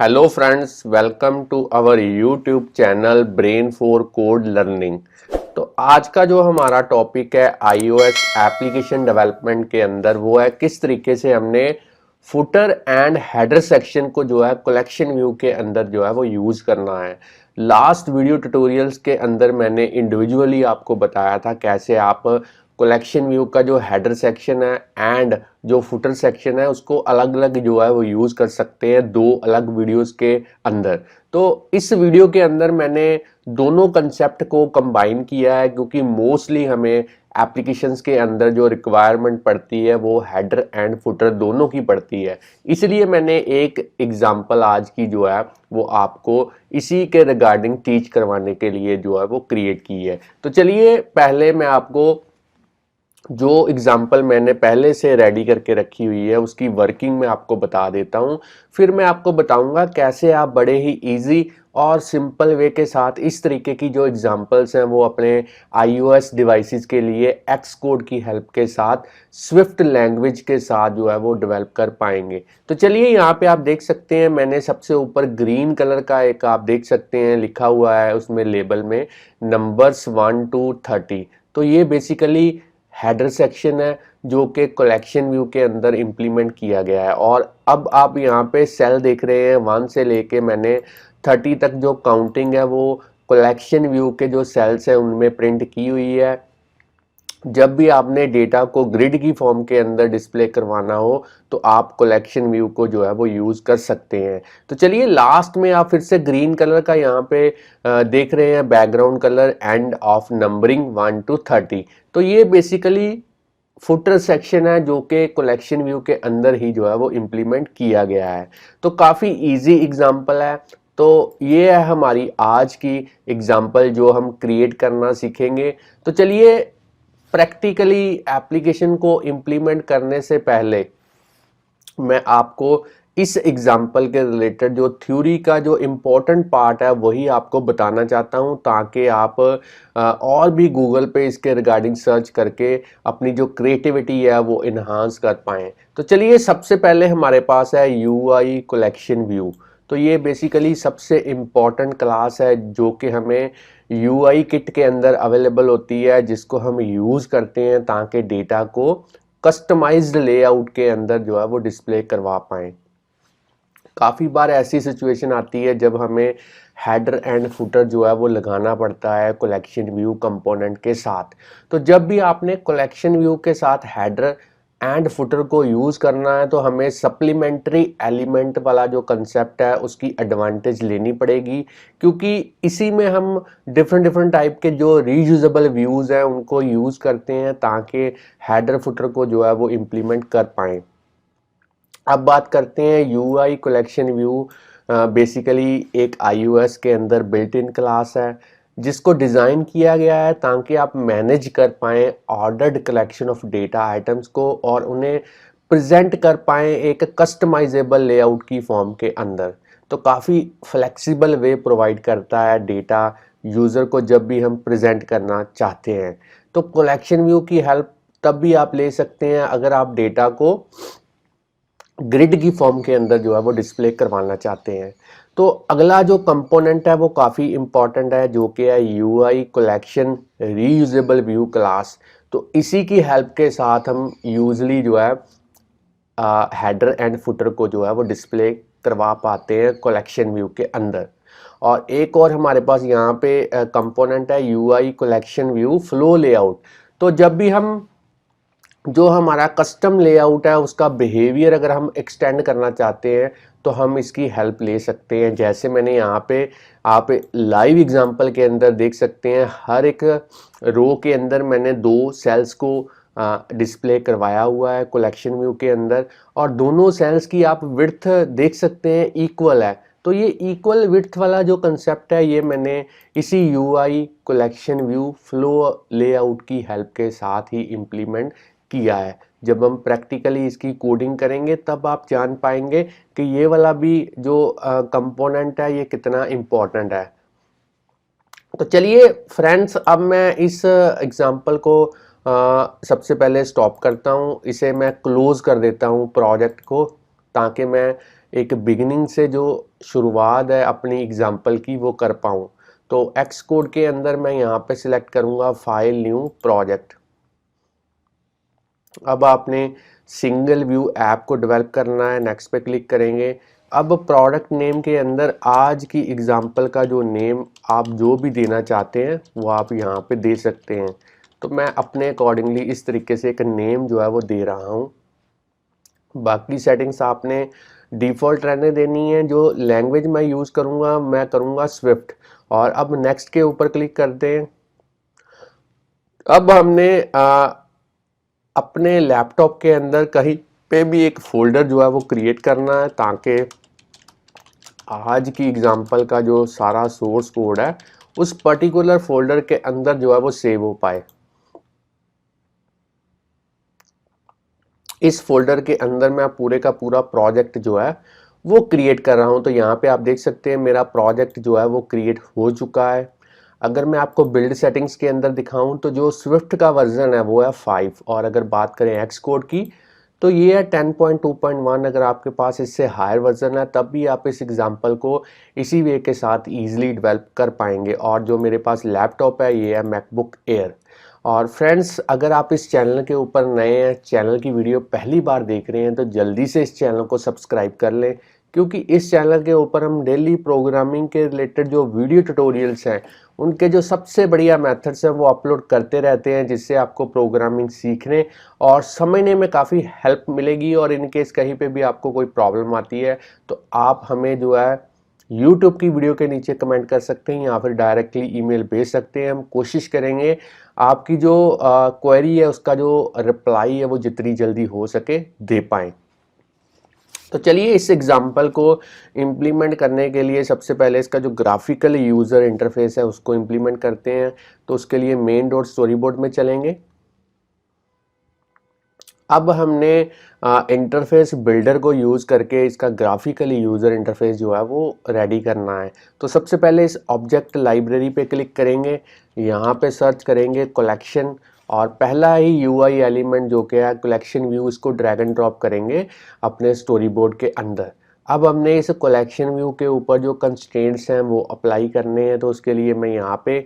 Hello friends, welcome to our YouTube channel brain for code learning. तो आज का जो हमारा टॉपिक है iOS एप्लीकेशन डेवलपमेंट के अंदर वो है किस तरीके से हमने फुटर एंड हेडर सेक्शन को जो है कलेक्शन व्यू के अंदर जो है वो यूज़ करना है। लास्ट वीडियो ट्यूटोरियल्स के अंदर मैंने इंडिविजुअली आपको बताया था कैसे आप कलेक्शन व्यू का जो हेडर सेक्शन है एंड जो फुटर सेक्शन है उसको अलग अलग जो है वो यूज़ कर सकते हैं दो अलग वीडियोस के अंदर। तो इस वीडियो के अंदर मैंने दोनों कंसेप्ट को कंबाइन किया है क्योंकि मोस्टली हमें एप्लीकेशंस के अंदर जो रिक्वायरमेंट पड़ती है वो हेडर एंड फुटर दोनों की पड़ती है। इसलिए मैंने एक एग्जांपल आज की जो है वो आपको इसी के रिगार्डिंग टीच करवाने के लिए जो है वो क्रिएट की है। तो चलिए पहले मैं आपको जो एग्जाम्पल मैंने पहले से रेडी करके रखी हुई है उसकी वर्किंग में आपको बता देता हूं। फिर मैं आपको बताऊंगा कैसे आप बड़े ही इजी और सिंपल वे के साथ इस तरीके की जो एग्जाम्पल्स हैं वो अपने iOS डिवाइसेस के लिए एक्स कोड की हेल्प के साथ स्विफ्ट लैंग्वेज के साथ जो है वो डेवलप कर पाएंगे। तो चलिए यहाँ पे आप देख सकते हैं मैंने सबसे ऊपर ग्रीन कलर का एक आप देख सकते हैं लिखा हुआ है उसमें लेबल में नंबर्स 1 to 30। तो ये बेसिकली हेडर सेक्शन है जो कि कलेक्शन व्यू के अंदर इंप्लीमेंट किया गया है। और अब आप यहाँ पे सेल देख रहे हैं 1 से लेके मैंने 30 तक जो काउंटिंग है वो कलेक्शन व्यू के जो सेल्स हैं उनमें प्रिंट की हुई है। जब भी आपने डेटा को ग्रिड की फॉर्म के अंदर डिस्प्ले करवाना हो तो आप कलेक्शन व्यू को जो है वो यूज़ कर सकते हैं। तो चलिए लास्ट में आप फिर से ग्रीन कलर का यहाँ पे देख रहे हैं background colour end of numbering 1 to 30। तो ये बेसिकली फुटर सेक्शन है जो कि कलेक्शन व्यू के अंदर ही जो है वो इम्प्लीमेंट किया गया है। तो काफ़ी इजी एग्जांपल है। तो ये है हमारी आज की एग्जांपल जो हम क्रिएट करना सीखेंगे। तो चलिए प्रैक्टिकली एप्लीकेशन को इम्प्लीमेंट करने से पहले मैं आपको इस एग्जाम्पल के रिलेटेड जो थ्योरी का जो इम्पोर्टेंट पार्ट है वही आपको बताना चाहता हूं ताकि आप और भी गूगल पे इसके रिगार्डिंग सर्च करके अपनी जो क्रिएटिविटी है वो इन्हांस कर पाएँ। तो चलिए सबसे पहले हमारे पास है UI कलेक्शन व्यू। तो ये बेसिकली सबसे इम्पॉर्टेंट क्लास है जो कि हमें UI किट के अंदर अवेलेबल होती है जिसको हम यूज़ करते हैं ताकि डेटा को कस्टमाइज्ड लेआउट के अंदर जो है वो डिस्प्ले करवा पाएँ। काफ़ी बार ऐसी सिचुएशन आती है जब हमें हेडर एंड फुटर जो है वो लगाना पड़ता है कलेक्शन व्यू कंपोनेंट के साथ। तो जब भी आपने कलेक्शन व्यू के साथ हेडर एंड फुटर को यूज़ करना है तो हमें सप्लीमेंट्री एलिमेंट वाला जो कंसेप्ट है उसकी एडवांटेज लेनी पड़ेगी क्योंकि इसी में हम डिफरेंट टाइप के जो रीयूजेबल व्यूज़ हैं उनको यूज़ करते हैं ताकि हेडर फुटर को जो है वो इम्प्लीमेंट कर पाएँ। अब बात करते हैं UI कलेक्शन व्यू। बेसिकली एक iOS के अंदर बिल्ट इन क्लास है जिसको डिज़ाइन किया गया है ताकि आप मैनेज कर पाएँ ordered collection of data items को और उन्हें प्रेजेंट कर पाएँ एक कस्टमाइजेबल लेआउट की फॉर्म के अंदर। तो काफ़ी फ्लेक्सिबल वे प्रोवाइड करता है डेटा यूज़र को जब भी हम प्रेजेंट करना चाहते हैं। तो कलेक्शन व्यू की हेल्प तब भी आप ले सकते हैं अगर आप डेटा को ग्रिड की फॉर्म के अंदर जो है वो डिस्प्ले करवाना चाहते हैं। तो अगला जो कंपोनेंट है वो काफ़ी इंपॉर्टेंट है जो कि है UI collection reusable view class. तो इसी की हेल्प के साथ हम यूजली जो है हेडर एंड फुटर को जो है वो डिस्प्ले करवा पाते हैं कलेक्शन व्यू के अंदर। और एक और हमारे पास यहाँ पे कंपोनेंट है UI collection view flow layout. तो जब भी हम जो हमारा कस्टम लेआउट है उसका बिहेवियर अगर हम एक्सटेंड करना चाहते हैं तो हम इसकी हेल्प ले सकते हैं। जैसे मैंने यहाँ पे आप लाइव एग्जांपल के अंदर देख सकते हैं हर एक रो के अंदर मैंने दो सेल्स को डिस्प्ले करवाया हुआ है कलेक्शन व्यू के अंदर और दोनों सेल्स की आप विड्थ देख सकते हैं इक्वल है। तो ये इक्वल विड्थ वाला जो कंसेप्ट है ये मैंने इसी UI collection view flow layout की हेल्प के साथ ही इम्प्लीमेंट किया है। जब हम प्रैक्टिकली इसकी कोडिंग करेंगे तब आप जान पाएंगे कि ये वाला भी जो कंपोनेंट है ये कितना इम्पोर्टेंट है। तो चलिए फ्रेंड्स अब मैं इस एग्जांपल को सबसे पहले स्टॉप करता हूँ, इसे मैं क्लोज कर देता हूँ प्रोजेक्ट को ताकि मैं एक बिगिनिंग से जो शुरुआत है अपनी एग्जांपल की वो कर पाऊँ। तो एक्स कोड के अंदर मैं यहाँ पे सिलेक्ट करूँगा फाइल न्यू प्रोजेक्ट। अब आपने सिंगल व्यू ऐप को डेवलप करना है, नेक्स्ट पे क्लिक करेंगे। अब प्रोडक्ट नेम के अंदर आज की एग्जांपल का जो नेम आप जो भी देना चाहते हैं वो आप यहाँ पे दे सकते हैं। तो मैं अपने अकॉर्डिंगली इस तरीके से एक नेम जो है वो दे रहा हूँ। बाकी सेटिंग्स आपने डिफ़ॉल्ट रहने देनी है। जो लैंग्वेज मैं यूज़ करूँगा मैं करूँगा स्विफ्ट। और अब नेक्स्ट के ऊपर क्लिक करते हैं। अब हमने अपने लैपटॉप के अंदर कहीं पे भी एक फोल्डर जो है वो क्रिएट करना है ताकि आज की एग्जांपल का जो सारा सोर्स कोड है उस पर्टिकुलर फोल्डर के अंदर जो है वो सेव हो पाए। इस फोल्डर के अंदर मैं पूरे का पूरा प्रोजेक्ट जो है वो क्रिएट कर रहा हूं। तो यहाँ पे आप देख सकते हैं मेरा प्रोजेक्ट जो है वो क्रिएट हो चुका है। अगर मैं आपको बिल्ड सेटिंग्स के अंदर दिखाऊं तो जो स्विफ्ट का वर्जन है वो है 5 और अगर बात करें एक्स कोड की तो ये है 10.2.1। अगर आपके पास इससे हायर वर्जन है तब भी आप इस एग्जांपल को इसी वे के साथ इजीली डेवलप कर पाएंगे। और जो मेरे पास लैपटॉप है ये है मैकबुक एयर। और फ्रेंड्स अगर आप इस चैनल के ऊपर नए हैं, चैनल की वीडियो पहली बार देख रहे हैं तो जल्दी से इस चैनल को सब्सक्राइब कर लें, क्योंकि इस चैनल के ऊपर हम डेली प्रोग्रामिंग के रिलेटेड जो वीडियो ट्यूटोरियल्स हैं उनके जो सबसे बढ़िया मेथड्स हैं वो अपलोड करते रहते हैं, जिससे आपको प्रोग्रामिंग सीखने और समझने में काफ़ी हेल्प मिलेगी। और इन केस कहीं पे भी आपको कोई प्रॉब्लम आती है तो आप हमें जो है YouTube की वीडियो के नीचे कमेंट कर सकते हैं या फिर डायरेक्टली ईमेल भेज सकते हैं। हम कोशिश करेंगे आपकी जो क्वेरी है उसका जो रिप्लाई है वो जितनी जल्दी हो सके दे पाएँ। तो चलिए इस एग्जांपल को इम्प्लीमेंट करने के लिए सबसे पहले इसका जो ग्राफिकल यूज़र इंटरफेस है उसको इम्प्लीमेंट करते हैं। तो उसके लिए मेन डॉट स्टोरी बोर्ड में चलेंगे। अब हमने इंटरफेस बिल्डर को यूज़ करके इसका ग्राफिकली यूज़र इंटरफेस जो है वो रेडी करना है। तो सबसे पहले इस ऑब्जेक्ट लाइब्रेरी पे क्लिक करेंगे, यहाँ पे सर्च करेंगे कलेक्शन और पहला ही यूआई एलिमेंट जो कि है कलेक्शन व्यू, इसको ड्रैग एंड ड्रॉप करेंगे अपने स्टोरी बोर्ड के अंदर। अब हमने इस कलेक्शन व्यू के ऊपर जो कंस्ट्रेंट्स हैं वो अप्लाई करने हैं। तो उसके लिए मैं यहाँ पे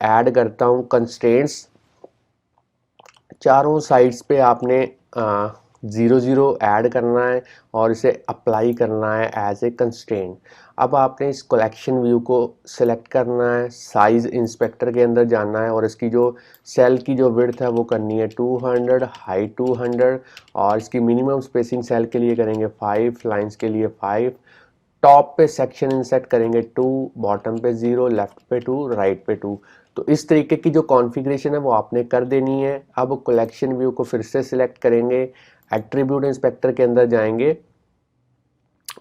ऐड करता हूँ कंस्ट्रेंट्स। चारों साइड्स पे आपने 0 0 ऐड करना है और इसे अप्लाई करना है एज ए कंस्ट्रेंट। अब आपने इस कलेक्शन व्यू को सिलेक्ट करना है, साइज इंस्पेक्टर के अंदर जाना है और इसकी जो सेल की जो विड्थ है वो करनी है 200, हाइट 200 और इसकी मिनिमम स्पेसिंग सेल के लिए करेंगे 5, लाइंस के लिए 5। टॉप पे सेक्शन इंसर्ट करेंगे 2, बॉटम पे 0, लेफ्ट पे 2, राइट पे 2। तो इस तरीके की जो कॉन्फ़िगरेशन है वो आपने कर देनी है। अब कलेक्शन व्यू को फिर से सिलेक्ट करेंगे, एट्रीब्यूट इंस्पेक्टर के अंदर जाएंगे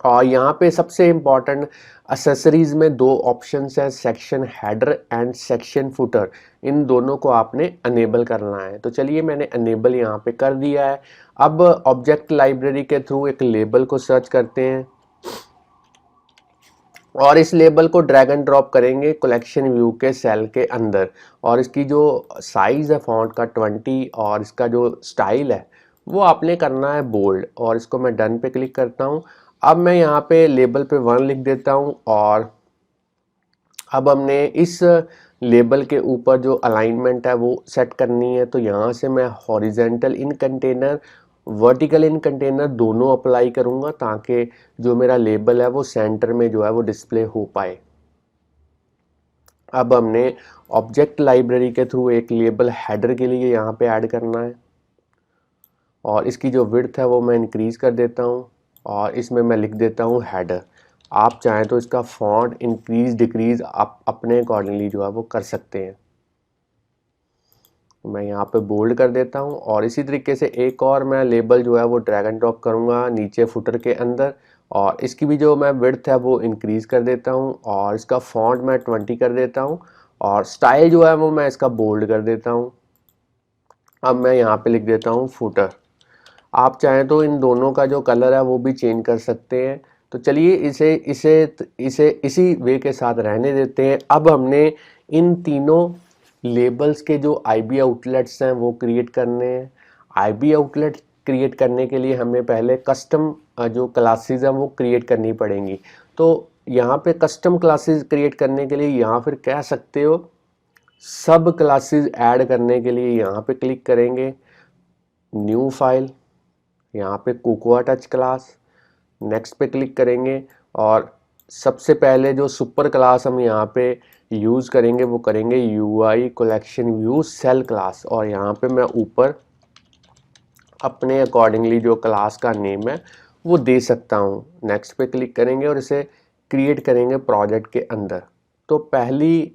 और यहाँ पे सबसे इम्पॉर्टेंट एक्सेसरीज में दो ऑप्शंस हैं, section header and section footer. इन दोनों को आपने अनेबल करना है। तो चलिए मैंने अनेबल यहाँ पे कर दिया है। अब ऑब्जेक्ट लाइब्रेरी के थ्रू एक लेबल को सर्च करते हैं और इस लेबल को ड्रैग एंड ड्रॉप करेंगे कलेक्शन व्यू के सेल के अंदर और इसकी जो साइज़ है फॉन्ट का 20 और इसका जो स्टाइल है वो आपने करना है बोल्ड और इसको मैं डन पे क्लिक करता हूँ। अब मैं यहाँ पे लेबल पे 1 लिख देता हूँ और अब हमने इस लेबल के ऊपर जो अलाइनमेंट है वो सेट करनी है। तो यहाँ से मैं हॉरिजेंटल इन कंटेनर, वर्टिकल इन कंटेनर दोनों अप्लाई करूँगा ताकि जो मेरा लेबल है वो सेंटर में जो है वो डिस्प्ले हो पाए। अब हमने ऑब्जेक्ट लाइब्रेरी के थ्रू एक लेबल हेडर के लिए यहाँ पे ऐड करना है और इसकी जो विड्थ है वो मैं इंक्रीज़ कर देता हूँ और इसमें मैं लिख देता हूँ हेडर। आप चाहें तो इसका फॉन्ट इंक्रीज डिक्रीज आप अपने अकॉर्डिंगली जो है वो कर सकते हैं। मैं यहाँ पे बोल्ड कर देता हूँ और इसी तरीके से एक और मैं लेबल जो है वो ड्रैग एंड ड्रॉप करूँगा नीचे फुटर के अंदर और इसकी भी जो मैं विड्थ है वो इंक्रीज कर देता हूँ और इसका फॉन्ट मैं 20 कर देता हूँ और स्टाइल जो है वो मैं इसका बोल्ड कर देता हूँ। अब मैं यहाँ पे लिख देता हूँ फुटर। आप चाहें तो इन दोनों का जो कलर है वो भी चेंज कर सकते हैं। तो चलिए इसे इसे इसे इसी वे के साथ रहने देते हैं। अब हमने इन तीनों लेबल्स के जो आईबी आउटलेट्स हैं वो क्रिएट करने हैं। आईबी आउटलेट क्रिएट करने के लिए हमें पहले कस्टम जो क्लासेस हैं वो क्रिएट करनी पड़ेंगी। तो यहाँ पे कस्टम क्लासेस क्रिएट करने के लिए यहाँ फिर कह सकते हो सब क्लासेस ऐड करने के लिए यहाँ पे क्लिक करेंगे, न्यू फाइल, यहाँ पे कोकोआ टच क्लास, नेक्स्ट पे क्लिक करेंगे और सबसे पहले जो सुपर क्लास हम यहाँ पे यूज़ करेंगे वो करेंगे UI collection view cell class. और यहाँ पे मैं ऊपर अपने अकॉर्डिंगली जो क्लास का नेम है वो दे सकता हूँ। नेक्स्ट पे क्लिक करेंगे और इसे क्रिएट करेंगे प्रोजेक्ट के अंदर। तो पहली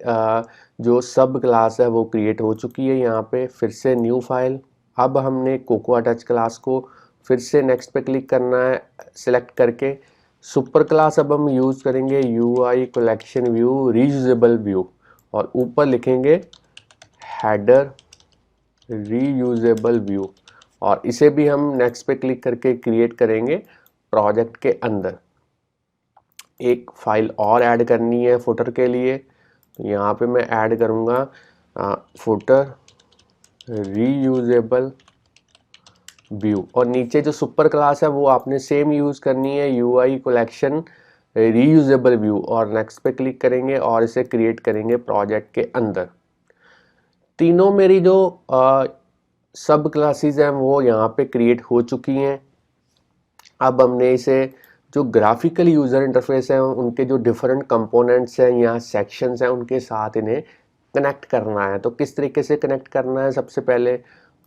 जो सब क्लास है वो क्रिएट हो चुकी है। यहाँ पे फिर से न्यू फाइल, अब हमने कोकोआ टच क्लास को फिर से नेक्स्ट पे क्लिक करना है सिलेक्ट करके। सुपर क्लास अब हम यूज़ करेंगे UI collection view reusable view और ऊपर लिखेंगे हेडर रीयूजेबल व्यू और इसे भी हम नेक्स्ट पे क्लिक करके क्रिएट करेंगे प्रोजेक्ट के अंदर। एक फाइल और ऐड करनी है फुटर के लिए, तो यहाँ पे मैं ऐड करूँगा फुटर रीयूजेबल व्यू और नीचे जो सुपर क्लास है वो आपने सेम यूज़ करनी है UI कलेक्शन रीयूजेबल व्यू और नेक्स्ट पे क्लिक करेंगे और इसे क्रिएट करेंगे प्रोजेक्ट के अंदर। तीनों मेरी जो सब क्लासेस हैं वो यहाँ पे क्रिएट हो चुकी हैं। अब हमने इसे जो ग्राफिकल यूज़र इंटरफेस है उनके जो डिफरेंट कंपोनेंट्स हैं या सेक्शंस हैं उनके साथ इन्हें कनेक्ट करना है। तो किस तरीके से कनेक्ट करना है, सबसे पहले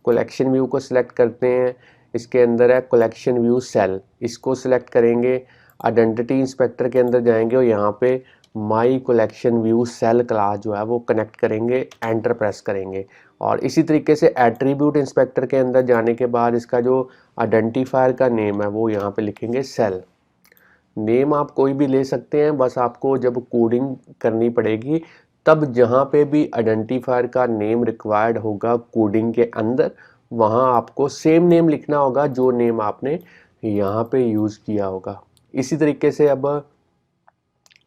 कलेक्शन व्यू को सिलेक्ट करते हैं, इसके अंदर है कलेक्शन व्यू सेल, इसको सिलेक्ट करेंगे, आइडेंटिटी इंस्पेक्टर के अंदर जाएंगे और यहाँ पे my collection view cell class जो है वो कनेक्ट करेंगे, एंटर प्रेस करेंगे। और इसी तरीके से एट्रीब्यूट इंस्पेक्टर के अंदर जाने के बाद इसका जो आइडेंटिफायर का नेम है वो यहाँ पे लिखेंगे सेल। नेम आप कोई भी ले सकते हैं, बस आपको जब कोडिंग करनी पड़ेगी तब जहाँ पे भी आइडेंटिफायर का नेम रिक्वायर्ड होगा कोडिंग के अंदर वहाँ आपको सेम नेम लिखना होगा जो नेम आपने यहाँ पे यूज़ किया होगा। इसी तरीके से अब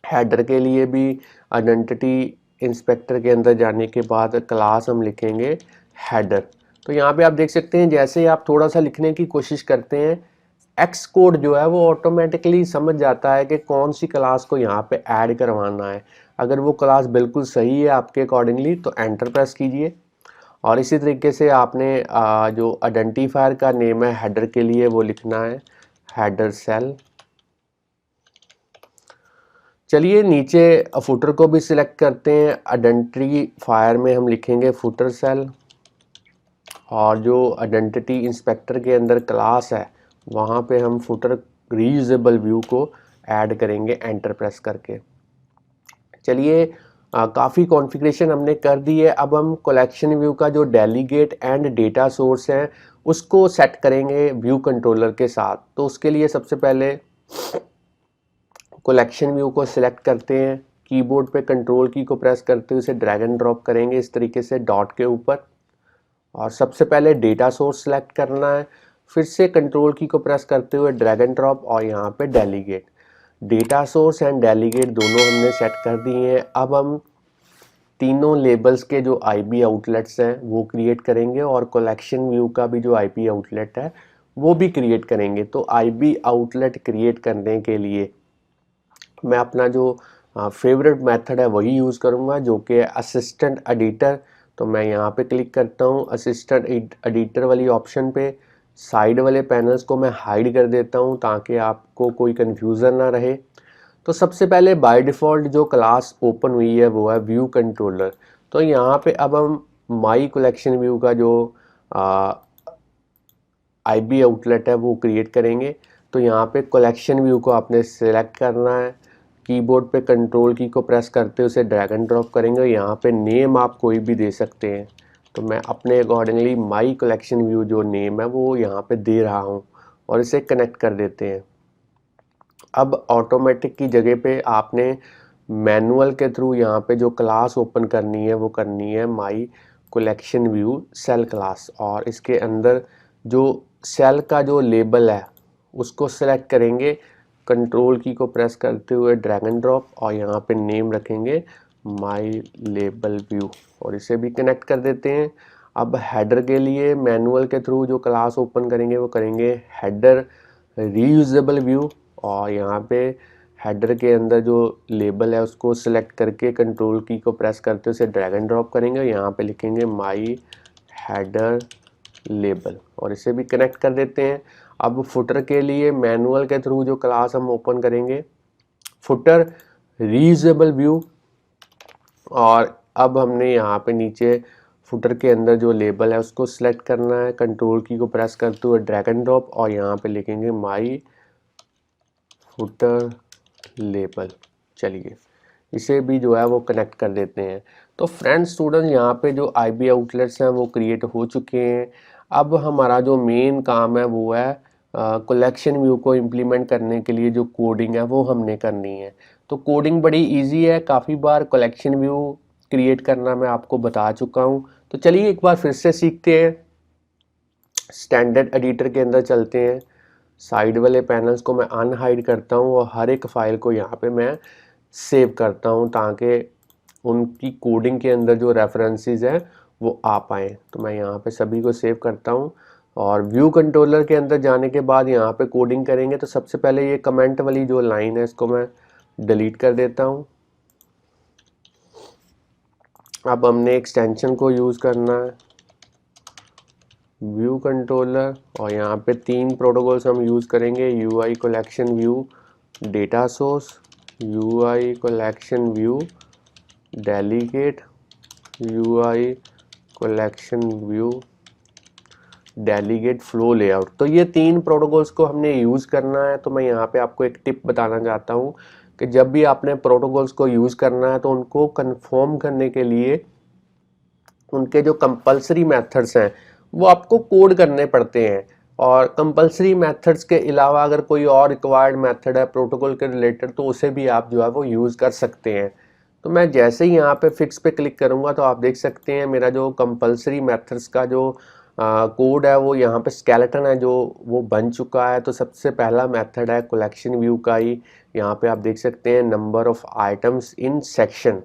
हेडर के लिए भी आइडेंटिटी इंस्पेक्टर के अंदर जाने के बाद क्लास हम लिखेंगे हेडर। तो यहाँ पे आप देख सकते हैं जैसे आप थोड़ा सा लिखने की कोशिश करते हैं एक्स कोड जो है वो ऑटोमेटिकली समझ जाता है कि कौन सी क्लास को यहाँ पे ऐड करवाना है। अगर वो क्लास बिल्कुल सही है आपके अकॉर्डिंगली तो एंटर प्रेस कीजिए। और इसी तरीके से आपने जो आइडेंटिफायर का नेम है हेडर के लिए वो लिखना है हेडर सेल। चलिए नीचे फुटर को भी सिलेक्ट करते हैं, आइडेंटिफायर में हम लिखेंगे फुटर सेल और जो आइडेंटिटी इंस्पेक्टर के अंदर क्लास है वहाँ पे हम फुटर रीयूजेबल व्यू को ऐड करेंगे एंटर प्रेस करके। चलिए काफ़ी कॉन्फ़िगरेशन हमने कर दी है। अब हम कलेक्शन व्यू का जो डेलीगेट एंड डेटा सोर्स है उसको सेट करेंगे व्यू कंट्रोलर के साथ। तो उसके लिए सबसे पहले कलेक्शन व्यू को सिलेक्ट करते हैं, कीबोर्ड पे कंट्रोल की को प्रेस करते हुए इसे ड्रैग एंड ड्रॉप करेंगे इस तरीके से डॉट के ऊपर और सबसे पहले डेटा सोर्स सेलेक्ट करना है, फिर से कंट्रोल की को प्रेस करते हुए ड्रैग एंड ड्रॉप और यहाँ पे delegate. Data source and delegate दोनों हमने सेट कर दिए हैं। अब हम तीनों लेबल्स के जो IP आउटलेट्स हैं वो क्रिएट करेंगे और कलेक्शन व्यू का भी जो IP आउटलेट है वो भी क्रिएट करेंगे। तो IP आउटलेट क्रिएट करने के लिए मैं अपना जो फेवरेट मेथड है वही यूज़ करूँगा जो कि असिस्टेंट एडिटर। तो मैं यहाँ पे क्लिक करता हूँ असिस्टेंट एडिटर वाली ऑप्शन पे, साइड वाले पैनल्स को मैं हाइड कर देता हूँ ताकि आपको कोई कन्फ्यूज़न ना रहे। तो सबसे पहले बाय डिफ़ॉल्ट जो क्लास ओपन हुई है वो है व्यू कंट्रोलर। तो यहाँ पे अब हम माई कलेक्शन व्यू का जो IP आउटलेट है वो क्रिएट करेंगे। तो यहाँ पे कलेक्शन व्यू को आपने सेलेक्ट करना है, कीबोर्ड पे कंट्रोल की को प्रेस करते उसे ड्रैग एंड ड्रॉप करेंगे। यहाँ पे नेम आप कोई भी दे सकते हैं, तो मैं अपने अकॉर्डिंगली माई कलेक्शन व्यू जो नेम है वो यहाँ पे दे रहा हूँ और इसे कनेक्ट कर देते हैं। अब ऑटोमेटिक की जगह पे आपने मैनुअल के थ्रू यहाँ पे जो क्लास ओपन करनी है वो करनी है my collection view cell class और इसके अंदर जो सेल का जो लेबल है उसको सेलेक्ट करेंगे, कंट्रोल की को प्रेस करते हुए ड्रैग एंड ड्रॉप और यहाँ पे नेम रखेंगे माई लेबल व्यू और इसे भी कनेक्ट कर देते हैं। अब हेडर के लिए मैनुअल के थ्रू जो क्लास ओपन करेंगे वो करेंगे हेडर रीयूजेबल व्यू, और यहाँ पे हेडर के अंदर जो लेबल है उसको सिलेक्ट करके कंट्रोल की को प्रेस करते उसे ड्रैग एंड ड्रॉप करेंगे, यहाँ पे लिखेंगे माई हेडर लेबल और इसे भी कनेक्ट कर देते हैं। अब फुटर के लिए मैनुअल के थ्रू जो क्लास हम ओपन करेंगे फुटर रीयूजेबल व्यू, और अब हमने यहाँ पे नीचे फुटर के अंदर जो लेबल है उसको सिलेक्ट करना है, कंट्रोल की को प्रेस करते हुए ड्रैग एंड ड्रॉप, और यहाँ पे लिखेंगे माई फुटर लेबल। चलिए इसे भी जो है वो कनेक्ट कर देते हैं। तो फ्रेंड्स स्टूडेंट्स यहाँ पे जो आईबी आउटलेट्स हैं वो क्रिएट हो चुके हैं। अब हमारा जो मेन काम है वो है कलेक्शन व्यू को इम्प्लीमेंट करने के लिए जो कोडिंग है वो हमने करनी है। तो कोडिंग बड़ी इजी है, काफ़ी बार कलेक्शन व्यू क्रिएट करना मैं आपको बता चुका हूँ। तो चलिए एक बार फिर से सीखते हैं। स्टैंडर्ड एडिटर के अंदर चलते हैं, साइड वाले पैनल्स को मैं अनहाइड करता हूँ और हर एक फाइल को यहाँ पे मैं सेव करता हूँ ताकि उनकी कोडिंग के अंदर जो रेफरेंसेस हैं वो आ पाएँ। तो मैं यहाँ पे सभी को सेव करता हूँ और व्यू कंट्रोलर के अंदर जाने के बाद यहाँ पे कोडिंग करेंगे। तो सबसे पहले ये कमेंट वाली जो लाइन है इसको मैं डिलीट कर देता हूँ। अब हमने एक्सटेंशन को यूज़ करना है व्यू कंट्रोलर, और यहाँ पे 3 प्रोटोकॉल्स हम यूज़ करेंगे, UI collection view data source, UI collection view delegate, UI collection view delegate flow layout. तो ये 3 प्रोटोकॉल्स को हमने यूज़ करना है। तो मैं यहाँ पे आपको एक टिप बताना चाहता हूँ कि जब भी आपने प्रोटोकॉल्स को यूज़ करना है तो उनको कंफर्म करने के लिए उनके जो कंपलसरी मेथड्स हैं वो आपको कोड करने पड़ते हैं, और कंपलसरी मेथड्स के अलावा अगर कोई और रिक्वायर्ड मेथड है प्रोटोकॉल के रिलेटेड तो उसे भी आप जो है वो यूज़ कर सकते हैं। तो मैं जैसे ही यहाँ पे फिक्स पे क्लिक करूँगा तो आप देख सकते हैं मेरा जो कंपलसरी मेथड्स का जो कोड है वो यहाँ पे स्केलेटन है जो वो बन चुका है। तो सबसे पहला मेथड है कलेक्शन व्यू का ही, यहाँ पे आप देख सकते हैं number of items in section.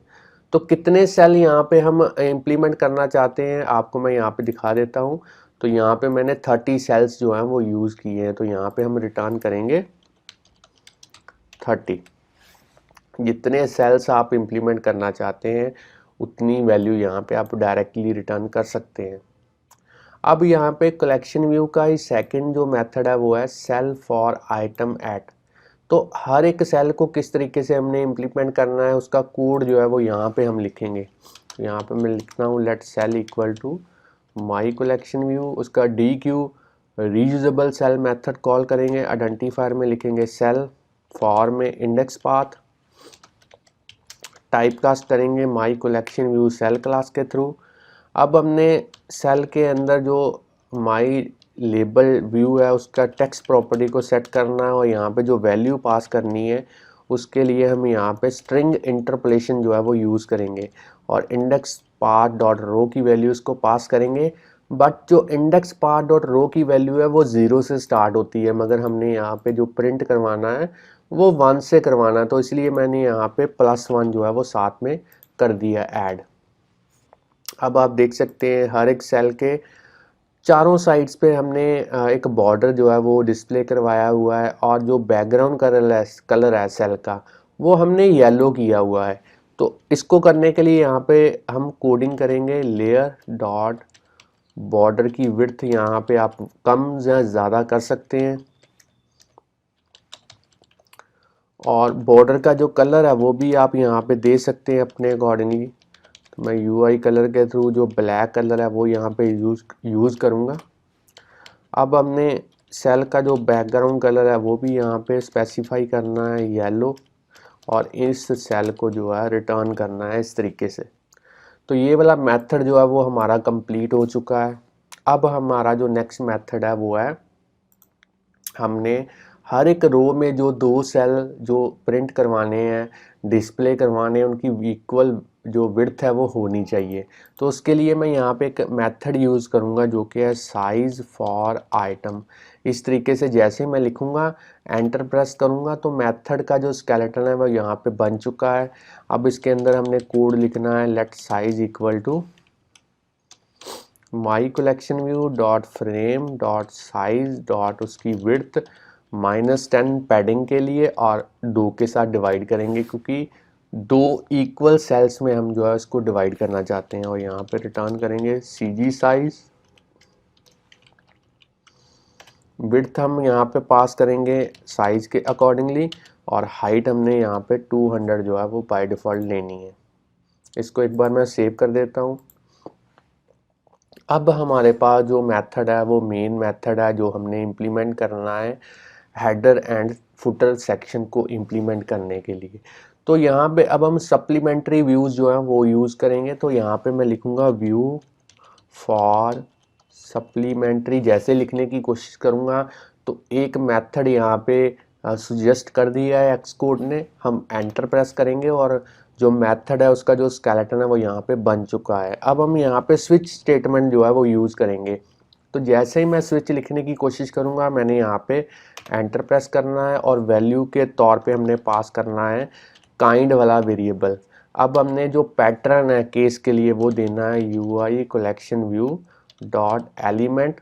तो कितने सेल यहाँ पे हम इम्प्लीमेंट करना चाहते हैं आपको मैं यहाँ पे दिखा देता हूँ। तो यहाँ पे मैंने 30 सेल्स जो हैं वो यूज़ किए हैं। तो यहाँ पे हम रिटर्न करेंगे 30। जितने सेल्स आप इम्प्लीमेंट करना चाहते हैं उतनी वैल्यू यहाँ पे आप डायरेक्टली रिटर्न कर सकते हैं। अब यहाँ पे कलेक्शन व्यू का ही सेकंड जो मेथड है वो है सेल फॉर आइटम एट। तो हर एक सेल को किस तरीके से हमने इम्प्लीमेंट करना है उसका कोड जो है वो यहाँ पे हम लिखेंगे। यहाँ पे मैं लिखता हूँ let cell equal to my collection view, उसका dequeue reusable cell method call करेंगे, आइडेंटिफायर में लिखेंगे सेल, फॉर में इंडेक्स पाथ, टाइप कास्ट करेंगे my collection view cell class के थ्रू। अब हमने सेल के अंदर जो माई लेबल व्यू है उसका टेक्स्ट प्रॉपर्टी को सेट करना है, और यहाँ पे जो वैल्यू पास करनी है उसके लिए हम यहाँ पे स्ट्रिंग इंटरपोलेशन जो है वो यूज़ करेंगे, और इंडेक्स पाथ डॉट रो की वैल्यू इसको पास करेंगे। बट जो इंडेक्स पाथ डॉट रो की वैल्यू है वो 0 से स्टार्ट होती है, मगर हमने यहाँ पे जो प्रिंट करवाना है वो 1 से करवाना है। तो इसलिए मैंने यहाँ पे +1 जो है वो साथ में कर दिया ऐड। अब आप देख सकते हैं हर एक सेल के चारों साइड्स पे हमने एक बॉर्डर जो है वो डिस्प्ले करवाया हुआ है, और जो बैकग्राउंड कलर है सेल का वो हमने येलो किया हुआ है। तो इसको करने के लिए यहाँ पे हम कोडिंग करेंगे लेयर डॉट बॉर्डर की विड्थ यहाँ पे आप कम या ज़्यादा कर सकते हैं, और बॉर्डर का जो कलर है वो भी आप यहाँ पे दे सकते हैं अपने अकॉर्डिंगली। तो मैं यूआई कलर के थ्रू जो ब्लैक कलर है वो यहाँ पे यूज़ करूँगा। अब हमने सेल का जो बैकग्राउंड कलर है वो भी यहाँ पे स्पेसिफाई करना है येलो, और इस सेल को जो है रिटर्न करना है इस तरीके से। तो ये वाला मेथड जो है वो हमारा कंप्लीट हो चुका है। अब हमारा जो नेक्स्ट मेथड है वो है हमने हर एक रो में जो 2 सेल जो प्रिंट करवाने हैं डिस्प्ले करवाने हैं उनकी इक्वल जो विड्थ है वो होनी चाहिए। तो उसके लिए मैं यहाँ पे एक मेथड यूज़ करूँगा जो कि है साइज़ फॉर आइटम। इस तरीके से जैसे मैं लिखूँगा एंटर प्रेस करूँगा तो मेथड का जो स्केलेटन है वो यहाँ पे बन चुका है। अब इसके अंदर हमने कोड लिखना है let size equal to my collection view dot frame dot size dot उसकी विड्थ -10 पैडिंग के लिए और 2 के साथ डिवाइड करेंगे, क्योंकि 2 इक्वल सेल्स में हम जो है इसको डिवाइड करना चाहते हैं। और यहाँ पे रिटर्न करेंगे CG साइज, विड्थ हम यहाँ पे पास करेंगे साइज के अकॉर्डिंगली, और हाइट हमने यहाँ पे 200 जो है वो बाय डिफ़ॉल्ट लेनी है। इसको एक बार मैं सेव कर देता हूँ। अब हमारे पास जो मेथड है वो मेन मेथड है जो हमने इम्प्लीमेंट करना है हेडर एंड फुटर सेक्शन को इम्प्लीमेंट करने के लिए। तो यहाँ पे अब हम सप्लीमेंट्री व्यूज़ जो है वो यूज़ करेंगे। तो यहाँ पे मैं लिखूँगा व्यू फॉर सप्लीमेंट्री। जैसे लिखने की कोशिश करूँगा तो एक मेथड यहाँ पे सुजेस्ट कर दिया है एक्सकोड ने। हम एंटर प्रेस करेंगे और जो मेथड है उसका जो स्केलेटन है वो यहाँ पे बन चुका है। अब हम यहाँ पे स्विच स्टेटमेंट जो है वो यूज़ करेंगे। तो जैसे ही मैं स्विच लिखने की कोशिश करूँगा, मैंने यहाँ पे एंटर प्रेस करना है और वैल्यू के तौर पे हमने पास करना है काइंड वाला वेरिएबल। अब हमने जो पैटर्न है केस के लिए वो देना है UI collection view dot element,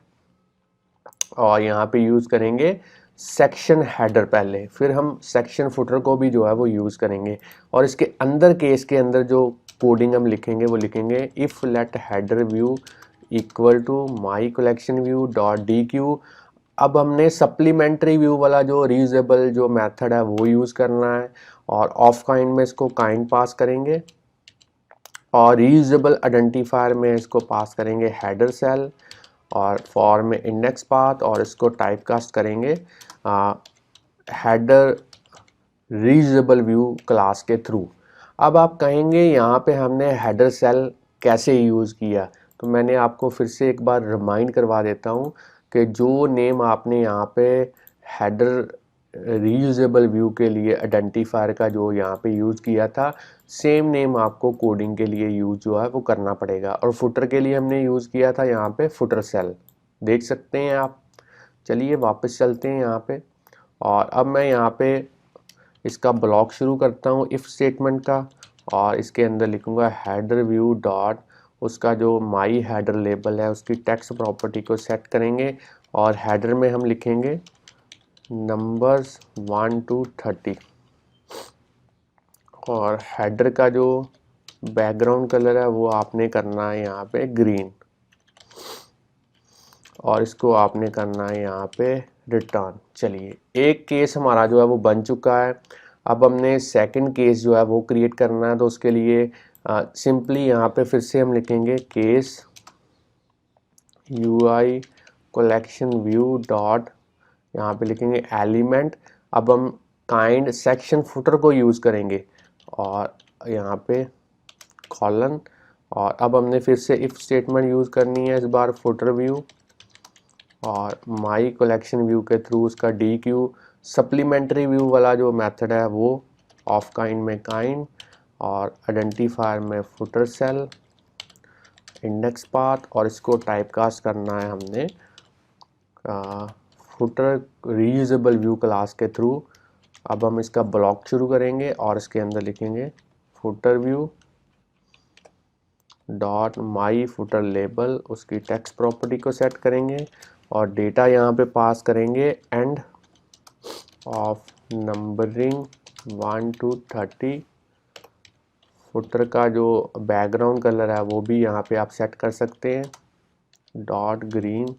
और यहाँ पे यूज़ करेंगे सेक्शन हेडर पहले, फिर हम सेक्शन फुटर को भी जो है वो यूज़ करेंगे। और इसके अंदर केस के अंदर जो कोडिंग हम लिखेंगे वो लिखेंगे if let header view equal to my collection view dot DQ। अब हमने सप्लीमेंट्री व्यू वाला जो रीयूजेबल जो मेथड है वो यूज़ करना है, और ऑफ काइंड में इसको काइंड पास करेंगे, और रीयूजेबल आइडेंटिफायर में इसको पास करेंगे हेडर सेल, और फॉर में इंडेक्स पाथ, और इसको टाइप कास्ट करेंगे हेडर रीयूजेबल व्यू क्लास के थ्रू। अब आप कहेंगे यहाँ पे हमने हेडर सेल कैसे यूज़ किया, तो मैंने आपको फिर से एक बार रिमाइंड करवा देता हूँ कि जो नेम आपने यहाँ पे हेडर रीयूजेबल व्यू के लिए आइडेंटिफायर का जो यहाँ पे यूज़ किया था, सेम नेम आपको कोडिंग के लिए यूज़ जो है वो करना पड़ेगा। और फुटर के लिए हमने यूज़ किया था यहाँ पे फुटर सेल, देख सकते हैं आप। चलिए वापस चलते हैं यहाँ पे, और अब मैं यहाँ पे इसका ब्लॉक शुरू करता हूँ इफ़ स्टेटमेंट का, और इसके अंदर लिखूँगा हेडर व्यू डॉट उसका जो माई हेडर लेबल है उसकी टेक्स्ट प्रॉपर्टी को सेट करेंगे, और हेडर में हम लिखेंगे नंबर्स 1 to 30, और हेडर का जो बैकग्राउंड कलर है वो आपने करना है यहाँ पे ग्रीन, और इसको आपने करना है यहाँ पे रिटर्न। चलिए एक केस हमारा जो है वो बन चुका है। अब हमने सेकंड केस जो है वो क्रिएट करना है। तो उसके लिए सिंपली यहाँ पे फिर से हम लिखेंगे case UI collection view dot, यहाँ पे लिखेंगे एलिमेंट। अब हम काइंड सेक्शन फुटर को यूज़ करेंगे, और यहाँ पे कॉलन, और अब हमने फिर से इफ़ स्टेटमेंट यूज़ करनी है इस बार फुटर व्यू, और माई कलेक्शन व्यू के थ्रू उसका DQ। सप्लीमेंट्री व्यू वाला जो मेथड है वो ऑफ काइंड में काइंड, और आइडेंटिफायर में फुटर सेल, इंडेक्स पाथ, और इसको टाइपकास्ट करना है हमने फुटर रीयूजेबल व्यू क्लास के थ्रू। अब हम इसका ब्लॉक शुरू करेंगे और इसके अंदर लिखेंगे फुटर व्यू डॉट माई फुटर लेबल, उसकी टेक्स्ट प्रॉपर्टी को सेट करेंगे, और डेटा यहाँ पे पास करेंगे end of numbering 1 to 30। Footer का जो बैकग्राउंड कलर है वो भी यहाँ पे आप सेट कर सकते हैं डॉट ग्रीन,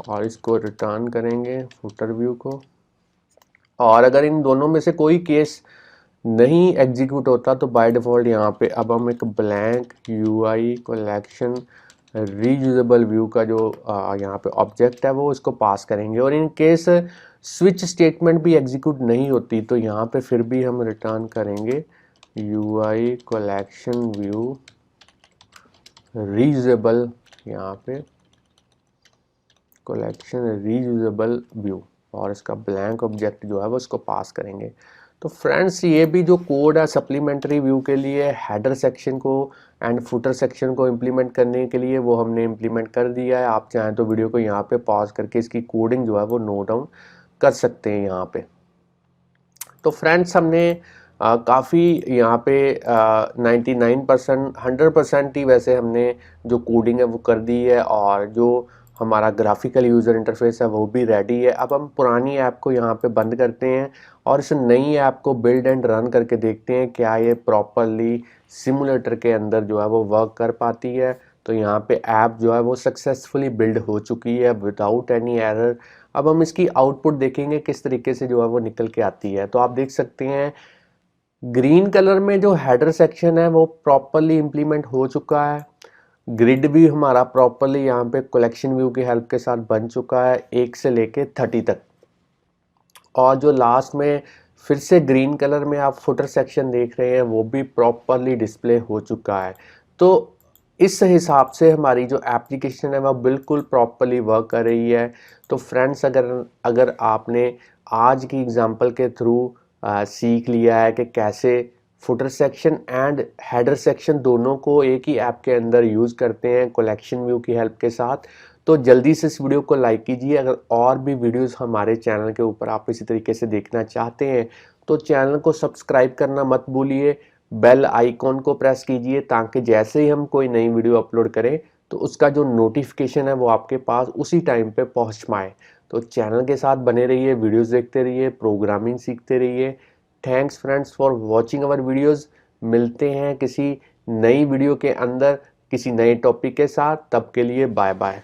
और इसको रिटर्न करेंगे फुटर व्यू को। और अगर इन दोनों में से कोई केस नहीं एग्जीक्यूट होता तो बाय डिफ़ॉल्ट यहाँ पे अब हम एक blank UI collection reusable view का जो यहाँ पे ऑब्जेक्ट है वो इसको पास करेंगे। और इन केस स्विच स्टेटमेंट भी एग्जीक्यूट नहीं होती तो यहाँ पे फिर भी हम रिटर्न करेंगे UI कलेक्शन व्यू रीयूजेबल, यहाँ पे कलेक्शन रीयूजेबल व्यू, और इसका ब्लैंक ऑब्जेक्ट जो है वो इसको पास करेंगे। तो फ्रेंड्स ये भी जो कोड है सप्लीमेंट्री व्यू के लिए हेडर सेक्शन को एंड फुटर सेक्शन को इम्प्लीमेंट करने के लिए वो हमने इम्प्लीमेंट कर दिया है। आप चाहें तो वीडियो को यहाँ पे पॉज करके इसकी कोडिंग जो है वो नोट डाउन कर सकते हैं यहाँ पे। तो फ्रेंड्स हमने काफ़ी यहाँ पे 99% 100% ही वैसे हमने जो कोडिंग है वो कर दी है और जो हमारा ग्राफिकल यूज़र इंटरफेस है वो भी रेडी है। अब हम पुरानी ऐप को यहाँ पे बंद करते हैं और इस नई ऐप को बिल्ड एंड रन करके देखते हैं क्या ये प्रॉपरली सिमुलेटर के अंदर जो है वो वर्क कर पाती है। तो यहाँ पे ऐप जो है वो सक्सेसफुली बिल्ड हो चुकी है विदाउट एनी एरर। अब हम इसकी आउटपुट देखेंगे किस तरीके से जो है वो निकल के आती है। तो आप देख सकते हैं ग्रीन कलर में जो हेडर सेक्शन है वो प्रॉपरली इम्प्लीमेंट हो चुका है। ग्रिड भी हमारा प्रॉपरली यहाँ पे कलेक्शन व्यू की हेल्प के साथ बन चुका है 1 से लेके 30 तक। और जो लास्ट में फिर से ग्रीन कलर में आप फुटर सेक्शन देख रहे हैं वो भी प्रॉपरली डिस्प्ले हो चुका है। तो इस हिसाब से हमारी जो एप्लीकेशन है वह बिल्कुल प्रॉपरली वर्क कर रही है। तो फ्रेंड्स अगर आपने आज की एग्जांपल के थ्रू सीख लिया है कि कैसे footer section and header section दोनों को एक ही ऐप के अंदर यूज़ करते हैं कलेक्शन व्यू की हेल्प के साथ, तो जल्दी से इस वीडियो को लाइक कीजिए। अगर और भी वीडियोस हमारे चैनल के ऊपर आप इसी तरीके से देखना चाहते हैं तो चैनल को सब्सक्राइब करना मत भूलिए, बेल आइकॉन को प्रेस कीजिए ताकि जैसे ही हम कोई नई वीडियो अपलोड करें तो उसका जो नोटिफिकेशन है वो आपके पास उसी टाइम पे पहुंच पाए। तो चैनल के साथ बने रहिए, वीडियोस देखते रहिए, प्रोग्रामिंग सीखते रहिए। Thanks friends for watching our videos. मिलते हैं किसी नई वीडियो के अंदर किसी नए टॉपिक के साथ, तब के लिए बाय बाय।